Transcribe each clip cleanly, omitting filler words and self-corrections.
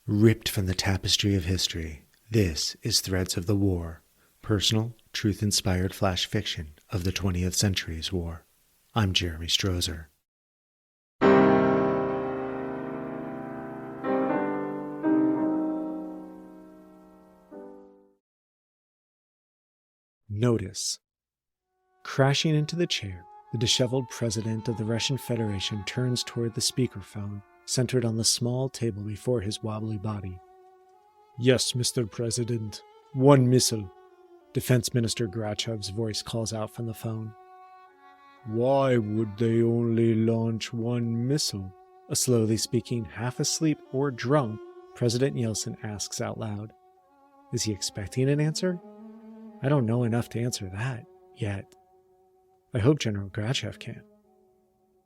Ripped from the tapestry of history, this is Threads of the War, personal, truth-inspired flash fiction of the 20th century's war. I'm Jeremy Strozer. Notice. Crashing into the chair, the disheveled president of the Russian Federation turns toward the speakerphone, centered on the small table before his wobbly body. "Yes, Mr. President. One missile," Defense Minister Grachev's voice calls out from the phone. "Why would they only launch one missile?" A slowly speaking, half asleep or drunk, President Yeltsin asks out loud. Is he expecting an answer? I don't know enough to answer that, yet. I hope General Grachev can.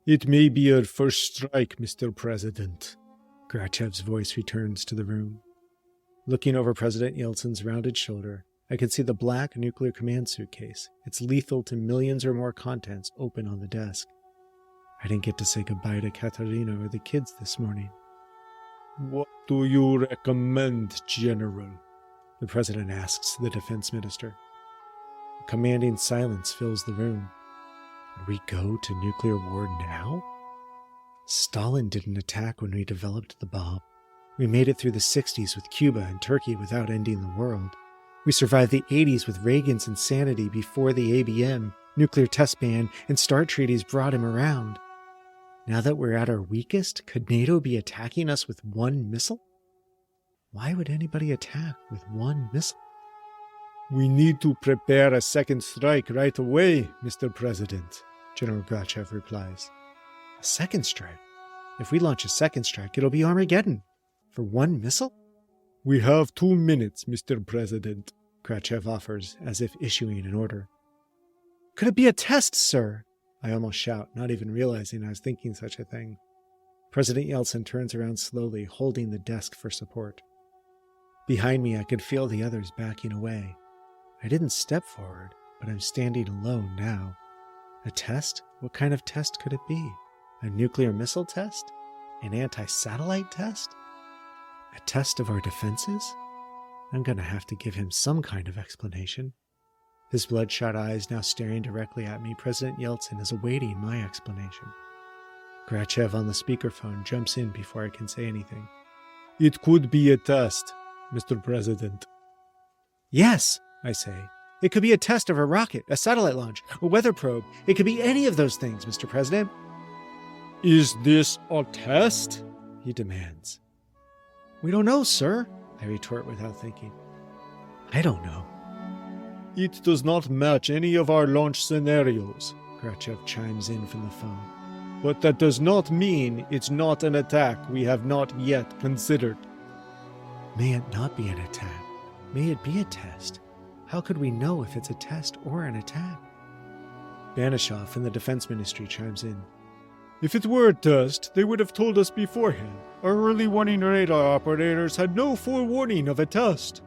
"It may be your first strike, Mr. President." Grachev's voice returns to the room. Looking over President Yeltsin's rounded shoulder, I could see the black nuclear command suitcase, its lethal to millions or more contents, open on the desk. I didn't get to say goodbye to Katerina or the kids this morning. "What do you recommend, General?" the President asks the Defense Minister. A commanding silence fills the room. Would we go to nuclear war now? Stalin didn't attack when we developed the bomb. We made it through the 60s with Cuba and Turkey without ending the world. We survived the 80s with Reagan's insanity before the ABM, nuclear test ban, and START treaties brought him around. Now that we're at our weakest, could NATO be attacking us with one missile? Why would anybody attack with one missile? "We need to prepare a second strike right away, Mr. President," General Grachev replies. A second strike? If we launch a second strike, it'll be Armageddon. For one missile? "We have 2 minutes, Mr. President," Grachev offers, as if issuing an order. "Could it be a test, sir?" I almost shout, not even realizing I was thinking such a thing. President Yeltsin turns around slowly, holding the desk for support. Behind me, I could feel the others backing away. I didn't step forward, but I'm standing alone now. A test? What kind of test could it be? A nuclear missile test? An anti-satellite test? A test of our defenses? I'm going to have to give him some kind of explanation. His bloodshot eyes now staring directly at me, President Yeltsin is awaiting my explanation. Grachev on the speakerphone jumps in before I can say anything. "It could be a test, Mr. President." "Yes," I say. "It could be a test of a rocket, a satellite launch, a weather probe. It could be any of those things, Mr. President." "Is this a test?" he demands. "We don't know, sir," I retort without thinking. "I don't know." "It does not match any of our launch scenarios," Grachev chimes in from the phone. "But that does not mean it's not an attack we have not yet considered." May it not be an attack? May it be a test? How could we know if it's a test or an attack? Banishoff from the Defense Ministry chimes in. "If it were a test, they would have told us beforehand. Our early warning radar operators had no forewarning of a test."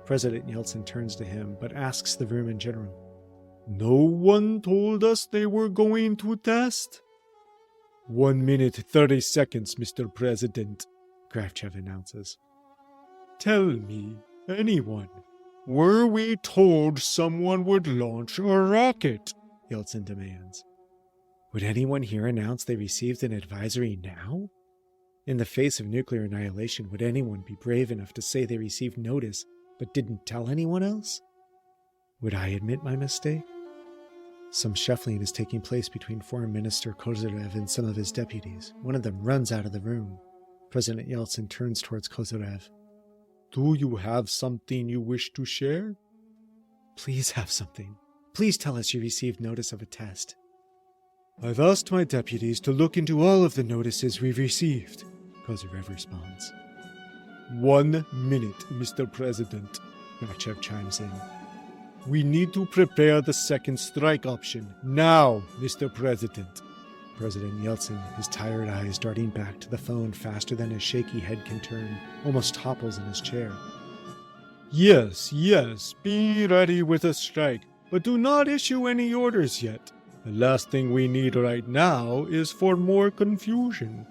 President Yeltsin turns to him, but asks the room in general. "No one told us they were going to test?" 1 minute 30 seconds, Mr. President, Grachev announces. "Tell me, anyone, were we told someone would launch a rocket?" Yeltsin demands. Would anyone here announce they received an advisory now? In the face of nuclear annihilation, would anyone be brave enough to say they received notice but didn't tell anyone else? Would I admit my mistake? Some shuffling is taking place between Foreign Minister Kozyrev and some of his deputies. One of them runs out of the room. President Yeltsin turns towards Kozyrev. "Do you have something you wish to share?" "Please have something. Please tell us you received notice of a test." "I've asked my deputies to look into all of the notices we've received," Kozyrev responds. 1 minute, Mr. President, Grachev chimes in. "We need to prepare the second strike option. Now, Mr. President." President Yeltsin, his tired eyes darting back to the phone faster than his shaky head can turn, almost topples in his chair. Yes, be ready with a strike, but do not issue any orders yet. The last thing we need right now is for more confusion."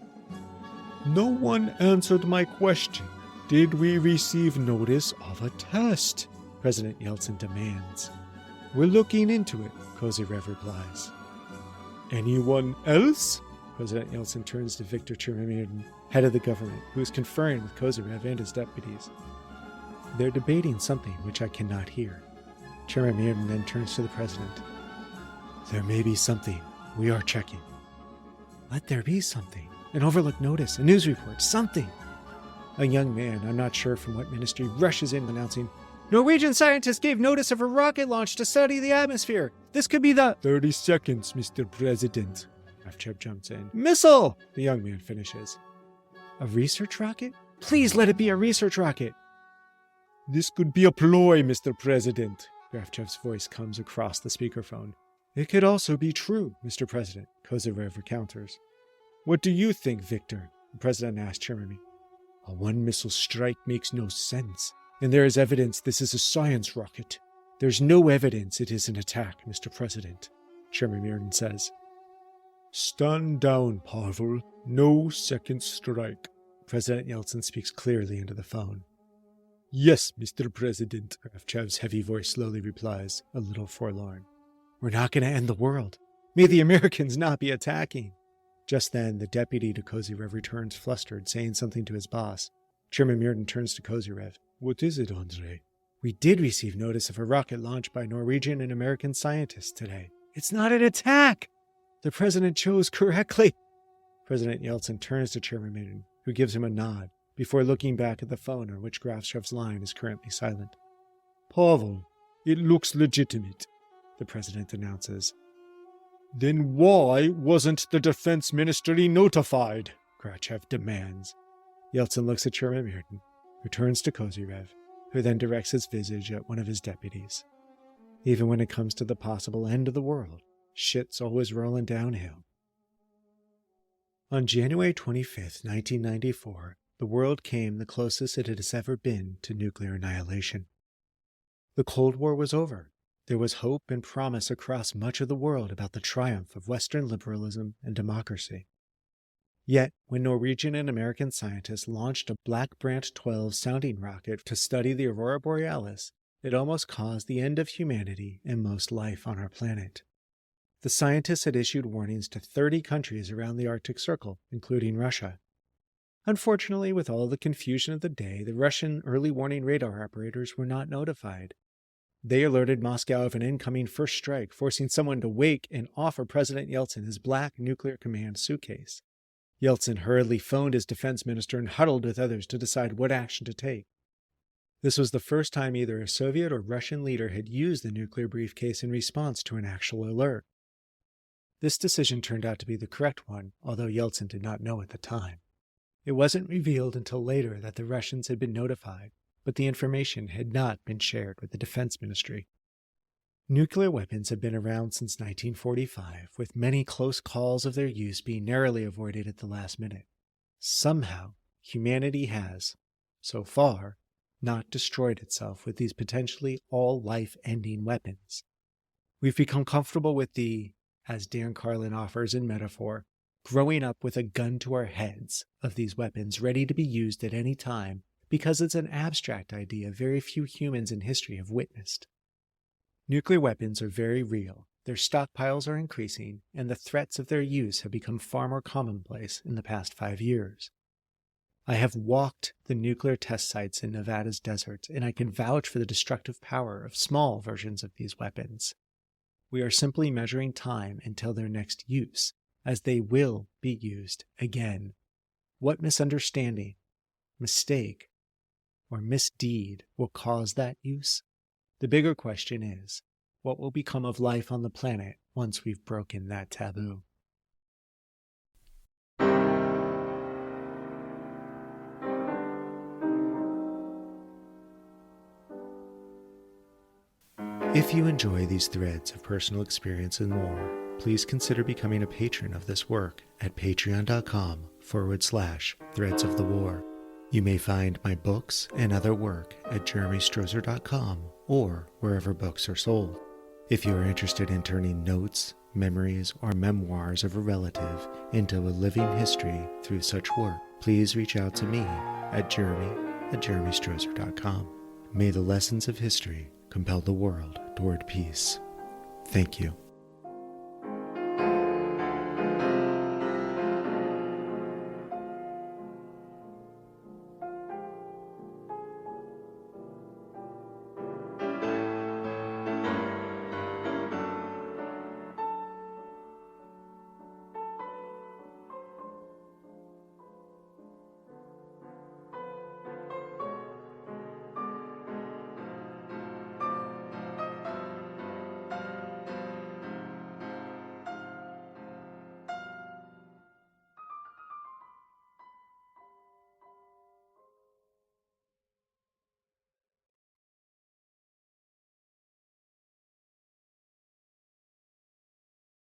"No one answered my question," Did we receive notice of a test? President Yeltsin demands. We're looking into it, Kozyrev replies. Anyone else? President Yeltsin turns to Viktor Chernomyrdin, head of the government, who is conferring with Kozyrev and his deputies. They're debating something which I cannot hear. Chernomyrdin then turns to the president. There may be something. We are checking. Let there be something. An overlooked notice, a news report, something. A young man, I'm not sure from what ministry, rushes in announcing, Norwegian scientists gave notice of a rocket launch to study the atmosphere. This could be the... 30 seconds, Mr. President. Kravchev jumps in. Missile! The young man finishes. A research rocket? Please let it be a research rocket. This could be a ploy, Mr. President. Kravchev's voice comes across the speakerphone. It could also be true, Mr. President, Kozyrev counters. What do you think, Victor? The president asked Chernomyrdin. A one-missile strike makes no sense, and there is evidence this is a science rocket. There's no evidence it is an attack, Mr. President, Chernomyrdin says. Stand down, Pavel. No second strike. President Yeltsin speaks clearly into the phone. Yes, Mr. President, Kravchev's heavy voice slowly replies, a little forlorn. We're not going to end the world. May the Americans not be attacking. Just then, the deputy to Kozyrev returns flustered, saying something to his boss. Chernomyrdin turns to Kozyrev. What is it, Andrei? We did receive notice of a rocket launch by Norwegian and American scientists today. It's not an attack! The president chose correctly. President Yeltsin turns to Chernomyrdin, who gives him a nod, before looking back at the phone on which Kravchev's line is currently silent. Pavel, it looks legitimate, the president announces. Then why wasn't the defense ministry notified? Kravchev demands. Yeltsin looks at Chernomyrdin, who turns to Kozyrev, who then directs his visage at one of his deputies. Even when it comes to the possible end of the world, shit's always rolling downhill. On January 25th, 1994, the world came the closest it has ever been to nuclear annihilation. The Cold War was over. There was hope and promise across much of the world about the triumph of Western liberalism and democracy. Yet, when Norwegian and American scientists launched a Black Brant XII sounding rocket to study the aurora Borealis, it almost caused the end of humanity and most life on our planet. The scientists had issued warnings to 30 countries around the Arctic Circle, including Russia. Unfortunately, with all the confusion of the day, the Russian early warning radar operators were not notified. They alerted Moscow of an incoming first strike, forcing someone to wake and offer President Yeltsin his black nuclear command suitcase. Yeltsin hurriedly phoned his defense minister and huddled with others to decide what action to take. This was the first time either a Soviet or Russian leader had used the nuclear briefcase in response to an actual alert. This decision turned out to be the correct one, although Yeltsin did not know at the time. It wasn't revealed until later that the Russians had been notified, but the information had not been shared with the defense ministry. Nuclear weapons have been around since 1945, with many close calls of their use being narrowly avoided at the last minute. Somehow, humanity has, so far, not destroyed itself with these potentially all-life-ending weapons. We've become comfortable with the, as Dan Carlin offers in metaphor, growing up with a gun to our heads of these weapons ready to be used at any time because it's an abstract idea very few humans in history have witnessed. Nuclear weapons are very real, their stockpiles are increasing, and the threats of their use have become far more commonplace in the past 5 years. I have walked the nuclear test sites in Nevada's deserts, and I can vouch for the destructive power of small versions of these weapons. We are simply measuring time until their next use, as they will be used again. What misunderstanding, mistake, or misdeed will cause that use? The bigger question is, what will become of life on the planet once we've broken that taboo? If you enjoy these threads of personal experience and more, please consider becoming a patron of this work at patreon.com/Threads of the War. You may find my books and other work at jeremystrozer.com or wherever books are sold. If you are interested in turning notes, memories, or memoirs of a relative into a living history through such work, please reach out to me at jeremy at jeremystrozer.com. May the lessons of history compel the world toward peace. Thank you.